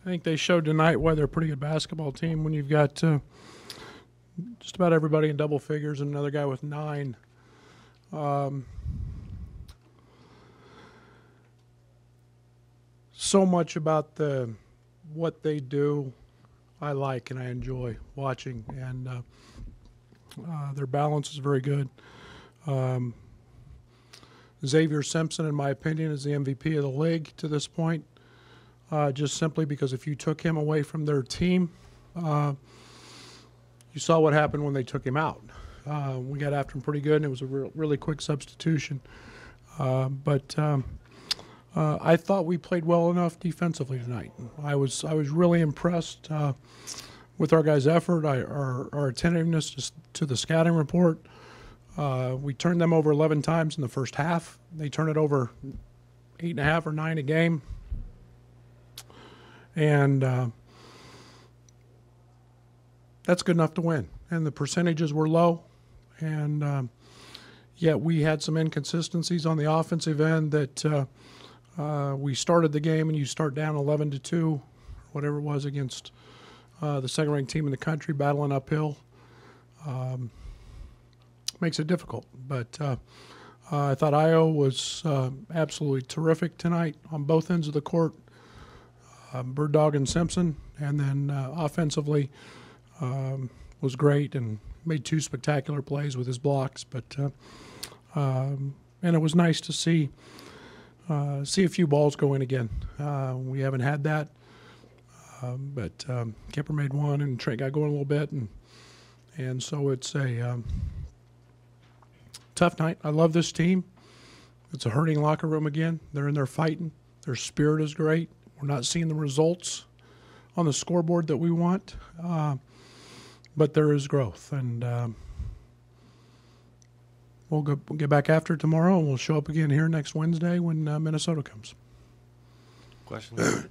I think they showed tonight why they're a pretty good basketball team when you've got just about everybody in double figures and another guy with 9. So much about what they do I like and I enjoy watching, and their balance is very good. Xavier Simpson, in my opinion, is the MVP of the league to this point, just simply because if you took him away from their team, you saw what happened when they took him out. We got after him pretty good, and it was a really quick substitution. But I thought we played well enough defensively tonight. I was really impressed with our guys' effort, our attentiveness to the scouting report. We turned them over 11 times in the first half. They turned it over 8.5 or 9 a game. And that's good enough to win. And the percentages were low. And yet we had some inconsistencies on the offensive end that we started the game and you start down 11-2, whatever it was, against the second-ranked team in the country, battling uphill. Makes it difficult. But I thought Io was absolutely terrific tonight on both ends of the court, Bird Dog and Simpson. And then offensively was great and made 2 spectacular plays with his blocks. But and it was nice to see a few balls go in again. We haven't had that. But Kipper made 1 and Trent got going a little bit. And so it's a tough night. I love this team. It's a hurting locker room again. They're in there fighting. Their spirit is great. We're not seeing the results on the scoreboard that we want, but there is growth. And we'll get back after it tomorrow, and we'll show up again here next Wednesday when Minnesota comes. Questions?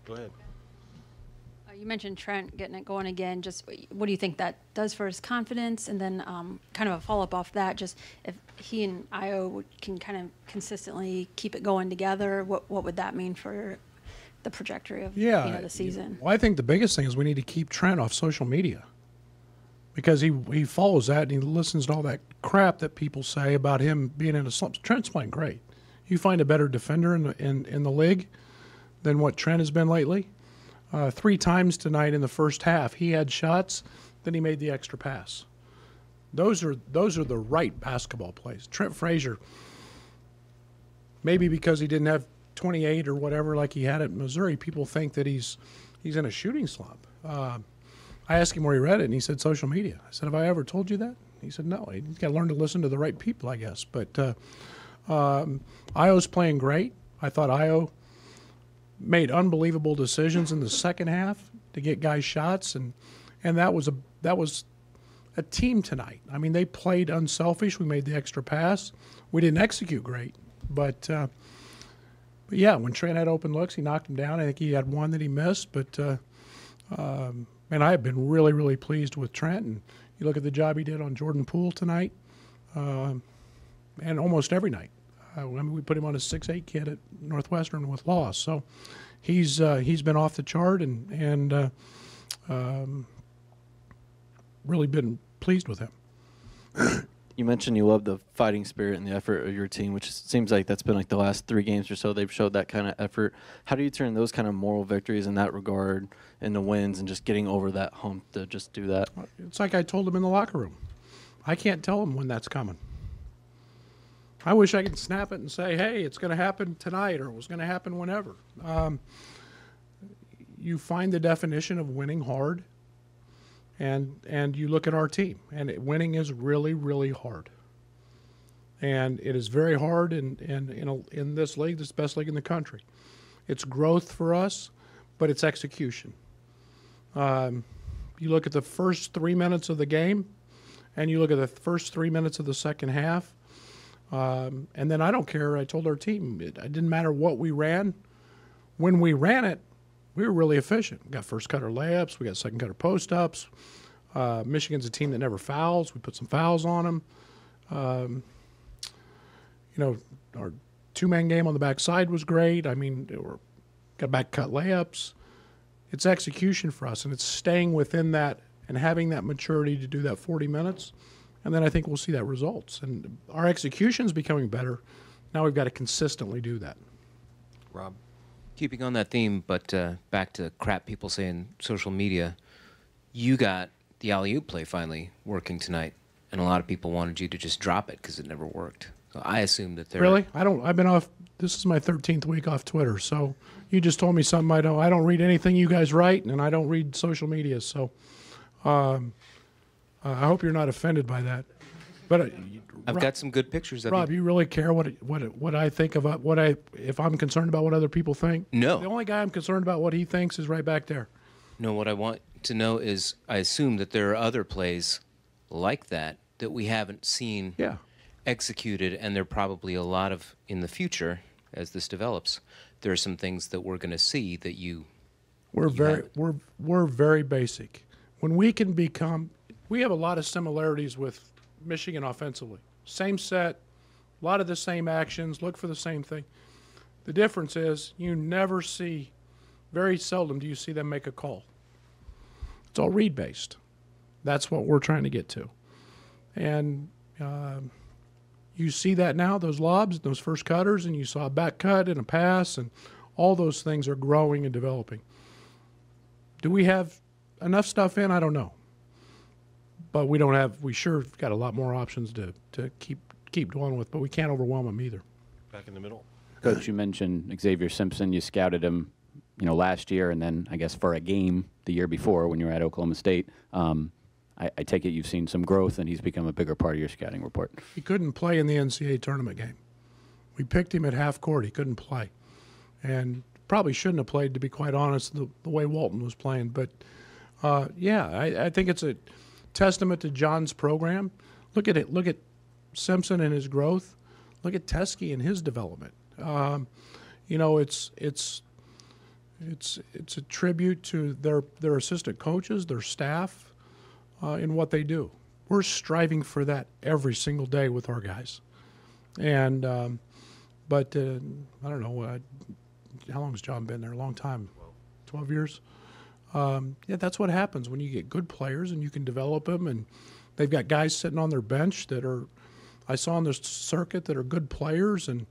Go ahead. You mentioned Trent getting it going again. Just what do you think that does for his confidence? And then kind of a follow-up off that, just if he and Io can kind of consistently keep it going together, what would that mean for the trajectory of the season? Well, I think the biggest thing is we need to keep Trent off social media, because he follows that and he listens to all that crap that people say about him being in a slump. Trent's playing great. You find a better defender in the league than what Trent has been lately. 3 times tonight in the first half, he had shots, then he made the extra pass. Those are the right basketball plays. Trent Frazier, maybe because he didn't have 28 or whatever like he had at Missouri, people think that he's in a shooting slump. I asked him where he read it, and he said social media. I said, have I ever told you that? He said, no. He's got to learn to listen to the right people, I guess. But Io's playing great. I thought Io made unbelievable decisions in the second half to get guys shots, and that was a team tonight. I mean, they played unselfish. We made the extra pass. We didn't execute great, but yeah, when Trent had open looks, he knocked him down. I think he had 1 that he missed, but and I have been really, really pleased with Trent. And you look at the job he did on Jordan Poole tonight, and almost every night. I mean, we put him on a 6'8" kid at Northwestern with loss, so he's been off the chart, and really been pleased with him. You mentioned you love the fighting spirit and the effort of your team, which seems like that's been like the last 3 games or so. They've showed that kind of effort. How do you turn those kind of moral victories in that regard into wins and just getting over that hump to just do that? It's like I told them in the locker room. I can't tell them when that's coming. I wish I could snap it and say, hey, it's going to happen tonight, or it was going to happen whenever. You find the definition of winning hard, and you look at our team, and winning is really, really hard. And it is very hard in this league, this best league in the country. It's growth for us, but it's execution. You look at the first 3 minutes of the game, and you look at the first 3 minutes of the second half, and then I don't care. I told our team it didn't matter what we ran. When we ran it, we were really efficient. We got first cutter layups. We got second cutter post ups. Michigan's a team that never fouls. We put some fouls on them. Our 2-man game on the backside was great. I mean, got back cut layups. It's execution for us, and it's staying within that and having that maturity to do that 40 minutes. And then I think we'll see that results. And our execution is becoming better. Now we've got to consistently do that. Rob? Keeping on that theme, but back to crap people say in social media, you got the alley-oop play finally working tonight, and a lot of people wanted you to just drop it because it never worked. So I assume that they're... Really? I've been off, this is my 13th week off Twitter, so you just told me something I don't read anything you guys write, and I don't read social media, so I hope you're not offended by that. But I've got some good pictures of Rob, you really care what I think about if I'm concerned about what other people think? No. The only guy I'm concerned about what he thinks is right back there. No, what I want to know is I assume that there are other plays like that we haven't seen executed, and there are probably a lot of, in the future, as this develops, there are some things that we're going to see that we're very basic. When we can become, we have a lot of similarities with Michigan offensively. Same set, a lot of the same actions, look for the same thing. The difference is you never see, very seldom do you see them make a call. It's all read-based. That's what we're trying to get to. And you see that now, those lobs, those first cutters, and you saw a back cut and a pass, and all those things are growing and developing. Do we have enough stuff in? I don't know. But we sure got a lot more options to keep going with, but we can't overwhelm them either. Back in the middle. Coach, you mentioned Xavier Simpson. You scouted him, last year, and then I guess for a game the year before when you were at Oklahoma State. I take it you've seen some growth, and he's become a bigger part of your scouting report. He couldn't play in the NCAA tournament game. We picked him at half court. He couldn't play, and probably shouldn't have played, to be quite honest, the way Walton was playing. But I think it's a testament to John's program. Look at it. Look at Simpson and his growth. Look at Teskey and his development. It's a tribute to their assistant coaches, their staff, in what they do. We're striving for that every single day with our guys. And but I don't know how long has John been there? A long time. 12 years. That's what happens when you get good players and you can develop them, and they've got guys sitting on their bench that are, I saw on this circuit, that are good players, and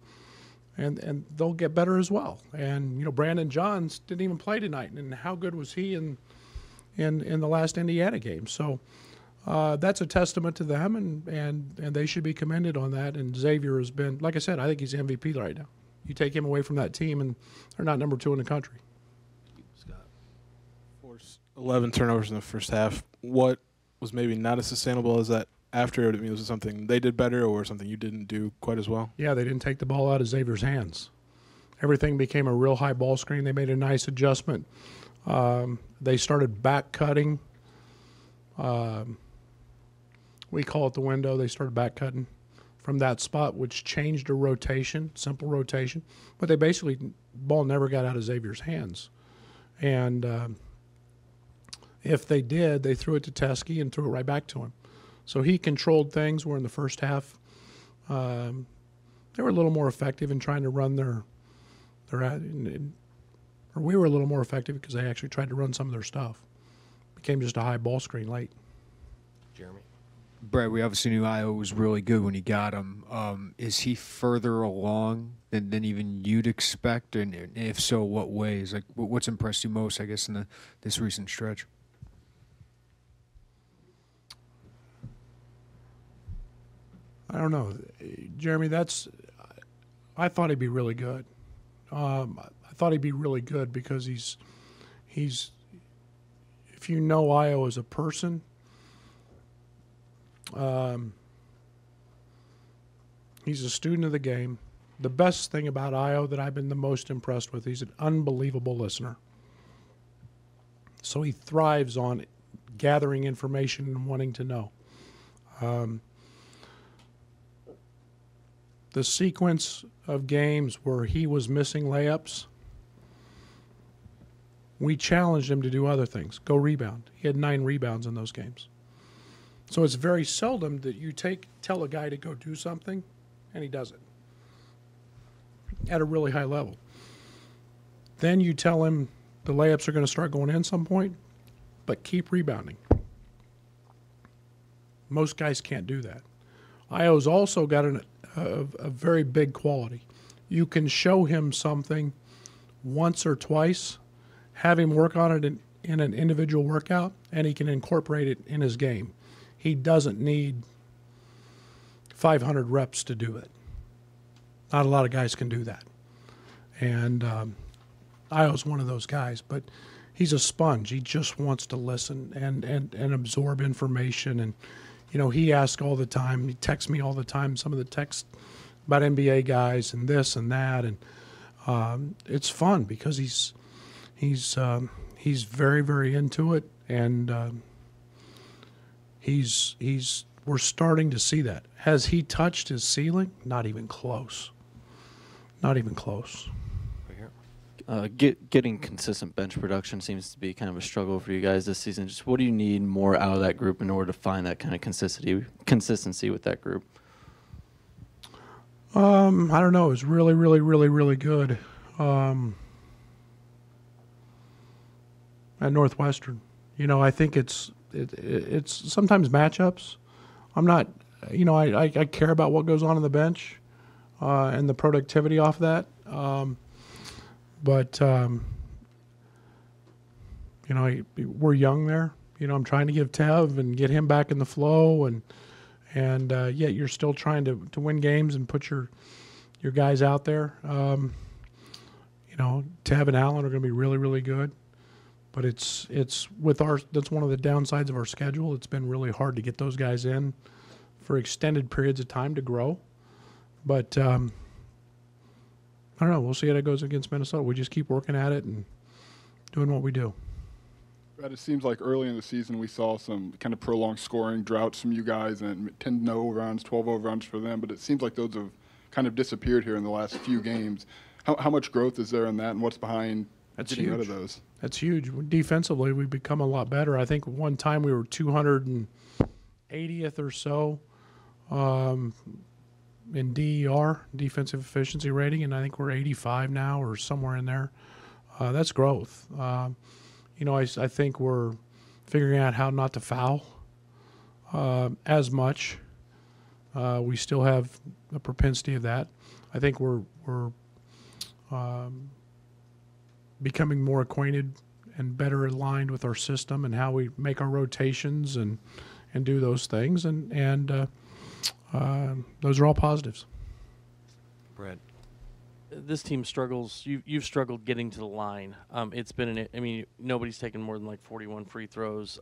they'll get better as well. And Brandon Johns didn't even play tonight, and how good was he in the last Indiana game? So that's a testament to them, and they should be commended on that. And Xavier has been, like I said, I think he's MVP right now. You take him away from that team, and they're not number 2 in the country. 11 turnovers in the first half. What was maybe not as sustainable as that after? I mean, was it something they did better or something you didn't do quite as well? Yeah, they didn't take the ball out of Xavier's hands. Everything became a real high ball screen. They made a nice adjustment. They started back cutting. We call it the window. They started back cutting from that spot, which changed a rotation, simple rotation. But they basically, ball never got out of Xavier's hands. And if they did, they threw it to Teskey and threw it right back to him. So he controlled things, where in the first half they were a little more effective in trying to run or we were a little more effective because they actually tried to run some of their stuff. Became just a high ball screen late. Jeremy? Brad, we obviously knew Iowa was really good when you got him. Is he further along than even you'd expect? And if so, what ways? Like, what's impressed you most, I guess, in this recent stretch? I don't know, Jeremy. I thought he'd be really good. I thought he'd be really good because he's. If you know Io as a person, he's a student of the game. The best thing about Io that I've been the most impressed with, he's an unbelievable listener. So he thrives on gathering information and wanting to know. The sequence of games where he was missing layups, we challenged him to do other things, go rebound. He had 9 rebounds in those games. So it's very seldom that you tell a guy to go do something, and he does it at a really high level. Then you tell him the layups are going to start going in some point, but keep rebounding. Most guys can't do that. Io's also got a very big quality. You can show him something once or twice, have him work on it in an individual workout, and he can incorporate it in his game. He doesn't need 500 reps to do it. Not a lot of guys can do that. And Io's one of those guys, but he's a sponge. He just wants to listen and absorb information. And, you know, he asks all the time. He texts me all the time, some of the texts about NBA guys and this and that. And it's fun because he's very, very into it. And we're starting to see that. Has he touched his ceiling? Not even close. Not even close. Getting consistent bench production seems to be kind of a struggle for you guys this season. Just what do you need more out of that group in order to find that kind of consistency with that group? I don't know. It's really, really, really, really good at Northwestern. You know, I think it's sometimes matchups. I'm not, you know, I care about what goes on the bench and the productivity off that. But you know, we're young there. You know, I'm trying to give Tev and get him back in the flow, and yet you're still trying to win games and put your guys out there. You know, Tev and Allen are going to be really, really good, but it's with that's one of the downsides of our schedule. It's been really hard to get those guys in for extended periods of time to grow, but. I don't know. We'll see how it goes against Minnesota. We just keep working at it and doing what we do. Brad, it seems like early in the season we saw some kind of prolonged scoring droughts from you guys and 10 overruns, 12 overruns for them, but it seems like those have kind of disappeared here in the last few games. How much growth is there in that, and what's behind getting rid of those? That's huge. Defensively, we've become a lot better. I think one time we were 280th or so. In DER, defensive efficiency rating, and I think we're 85 now or somewhere in there. That's growth. You know, I think we're figuring out how not to foul as much. We still have a propensity of that. I think we're becoming more acquainted and better aligned with our system and how we make our rotations and do those things. And those are all positives. Brad, this team struggles. You've struggled getting to the line. It's been I mean, nobody's taken more than like 41 free throws.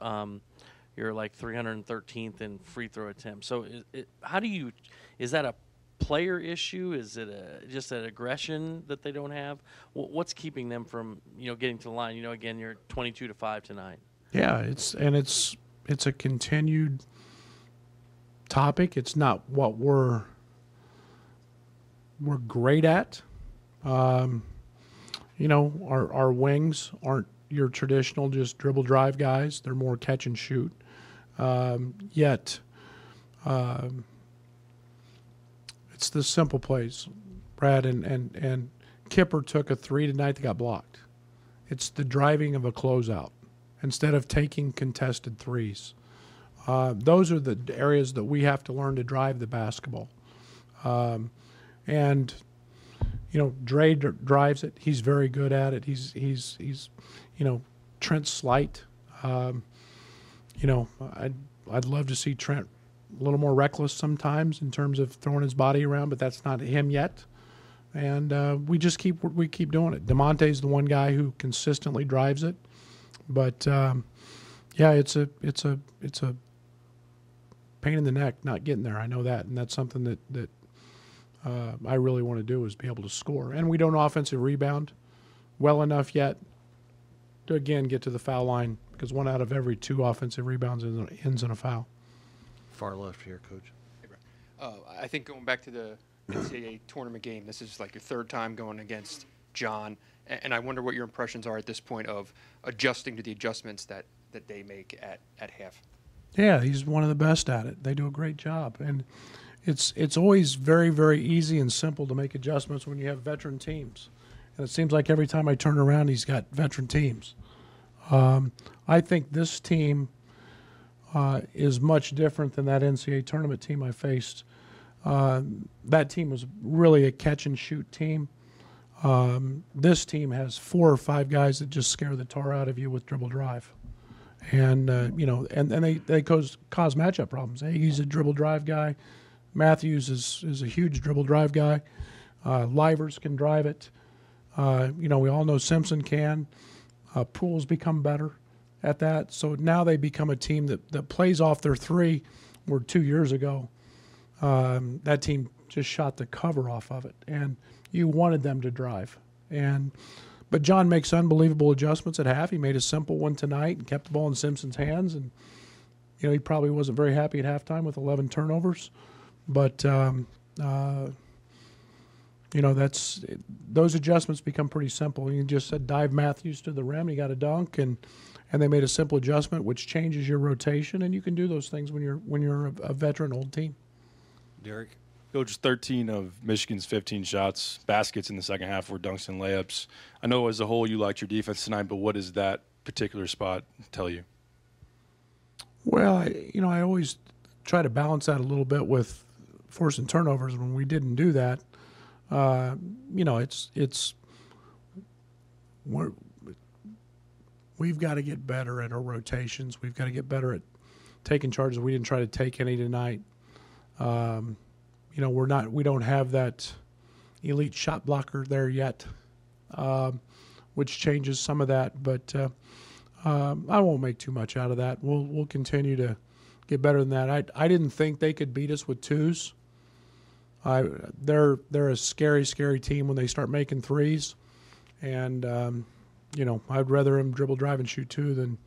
You're like 313th in free throw attempts. So is that a player issue? Is it just an aggression that they don't have? What's keeping them from getting to the line? Again, you're 22-5 tonight. Yeah, it's a continued topic. It's not what we're great at. Our wings aren't your traditional just dribble drive guys. They're more catch and shoot. Yet it's the simple plays. Brad and Kipper took a three tonight that got blocked. It's the driving of a closeout instead of taking contested threes. Those are the areas that we have to learn to drive the basketball. Dre drives it. He's very good at it. He's Trent Slight. I'd love to see Trent a little more reckless sometimes in terms of throwing his body around, but that's not him yet. And we keep doing it. DeMonte's the one guy who consistently drives it, but it's a pain in the neck not getting there. I know that, and that's something that I really want to do is be able to score. And we don't offensive rebound well enough yet to, again, get to the foul line because 1 out of every 2 offensive rebounds ends in a foul. Far left here, Coach. I think going back to the NCAA tournament game, this is like your 3rd time going against John, and I wonder what your impressions are at this point of adjusting to the adjustments that they make at half. Yeah, he's one of the best at it. They do a great job. And it's always very, very easy and simple to make adjustments when you have veteran teams. And it seems like every time I turn around, he's got veteran teams. I think this team is much different than that NCAA tournament team I faced. That team was really a catch-and-shoot team. This team has 4 or 5 guys that just scare the tar out of you with dribble drive. And, and they cause matchup problems. He's a dribble drive guy. Matthews is a huge dribble drive guy. Livers can drive it. We all know Simpson can. Poole's become better at that. So now they become a team that plays off their 3, where 2 years ago that team just shot the cover off of it. And you wanted them to drive. But John makes unbelievable adjustments at half. He made a simple one tonight and kept the ball in Simpson's hands. And, he probably wasn't very happy at halftime with 11 turnovers. But, those adjustments become pretty simple. You just said dive Matthews to the rim, he got a dunk, and they made a simple adjustment, which changes your rotation, and you can do those things when you're a veteran old team. Derek? Coach, 13 of Michigan's 15 shots, baskets in the second half were dunks and layups. I know as a whole you liked your defense tonight, but what does that particular spot tell you? Well, I always try to balance that a little bit with forcing turnovers. When we didn't do that, we've got to get better at our rotations. We've got to get better at taking charges. We didn't try to take any tonight. We don't have that elite shot blocker there yet, which changes some of that. But I won't make too much out of that. We'll continue to get better than that. I didn't think they could beat us with 2s. They're a scary, scary team when they start making 3s, and I'd rather them dribble, drive, and shoot 2 than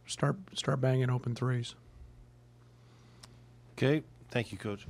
start banging open 3s. Okay, thank you, Coach.